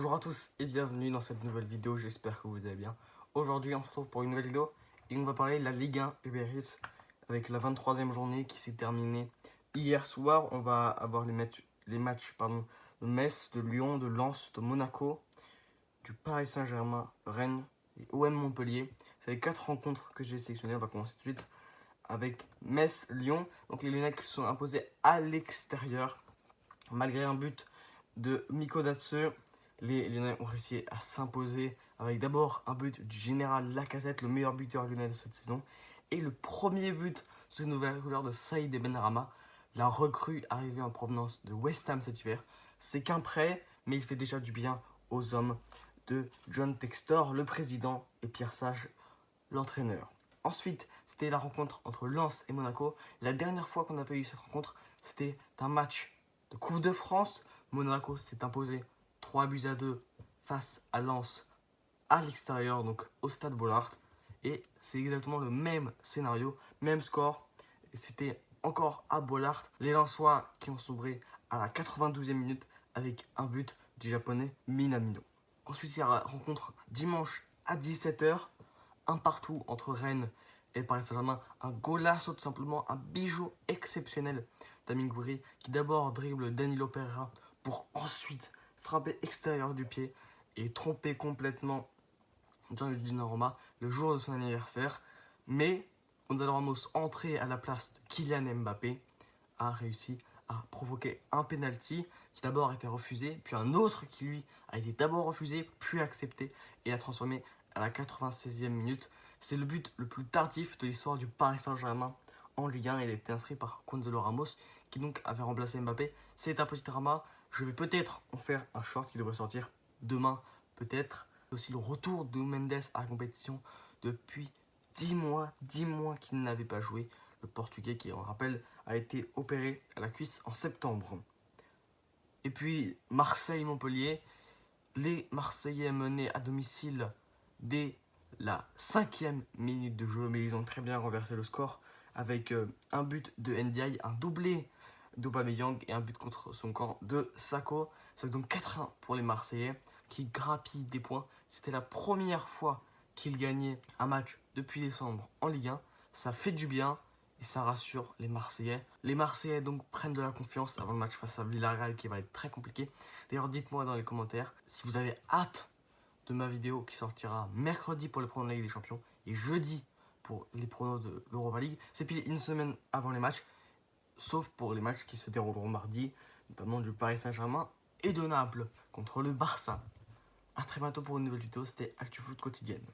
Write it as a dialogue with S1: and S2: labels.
S1: Bonjour à tous et bienvenue dans cette nouvelle vidéo, j'espère que vous allez bien. Aujourd'hui on se retrouve pour une nouvelle vidéo et on va parler de la Ligue 1 Uber Eats avec la 23e journée qui s'est terminée hier soir. On va avoir les matchs de Metz, de Lyon, de Lens, de Monaco, du Paris Saint-Germain, Rennes et OM Montpellier. C'est les 4 rencontres que j'ai sélectionnées. On va commencer tout de suite avec Metz-Lyon. Donc les Lyonnais qui se sont imposés à l'extérieur malgré un but de Miko Datse. Les Lyonnais ont réussi à s'imposer avec d'abord un but du général Lacazette, le meilleur buteur lyonnais de cette saison, et le premier but sous une nouvelle couleur de Saïd Benrahma, la recrue arrivée en provenance de West Ham cet hiver. C'est qu'un prêt, mais il fait déjà du bien aux hommes de John Textor, le président, et Pierre Sage, l'entraîneur. Ensuite, c'était la rencontre entre Lens et Monaco. La dernière fois qu'on avait eu cette rencontre, c'était un match de Coupe de France. Monaco s'est imposé 3-2 face à Lens à l'extérieur, donc au stade Bollaert. Et c'est exactement le même scénario, même score. Et c'était encore à Bollaert. Les Lensois qui ont sombré à la 92e minute avec un but du japonais Minamino. Ensuite, il y a la rencontre dimanche à 17h. Un partout entre Rennes et Paris Saint-Germain. Un golasso tout simplement, un bijou exceptionnel d'Amine Gouiri qui d'abord dribble Danilo Pereira pour ensuite frapper extérieur du pied et tromper complètement Gianluigi Donnarumma le jour de son anniversaire. Mais Gonzalo Ramos, entré à la place de Kylian Mbappé, a réussi à provoquer un penalty qui d'abord a été refusé, puis un autre qui lui a été d'abord refusé, puis accepté et a transformé à la 96e minute. C'est le but le plus tardif de l'histoire du Paris Saint-Germain en Ligue 1. Il a été inscrit par Gonzalo Ramos qui donc avait remplacé Mbappé. C'est un petit drama. Je vais peut-être en faire un short qui devrait sortir demain, peut-être. Aussi le retour de Mendes à la compétition depuis 10 mois qu'il n'avait pas joué. Le Portugais qui, on rappelle, a été opéré à la cuisse en septembre. Et puis Marseille-Montpellier, les Marseillais menaient à domicile dès la 5e minute de jeu, mais ils ont très bien renversé le score avec un but de Ndiaye, un doublé d'Aubameyang et un but contre son camp de Sakho. C'est donc 4-1 pour les Marseillais qui grappillent des points. C'était la première fois qu'ils gagnaient un match depuis décembre en Ligue 1. Ça fait du bien et ça rassure les Marseillais. Les Marseillais donc prennent de la confiance avant le match face à Villarreal qui va être très compliqué. D'ailleurs, dites-moi dans les commentaires si vous avez hâte de ma vidéo qui sortira mercredi pour les pronos de la Ligue des Champions et jeudi pour les pronos de l'Europa League. C'est pile une semaine avant les matchs, sauf pour les matchs qui se dérouleront mardi, notamment du Paris Saint-Germain et de Naples contre le Barça. A très bientôt pour une nouvelle vidéo, c'était ActuFoot quotidienne.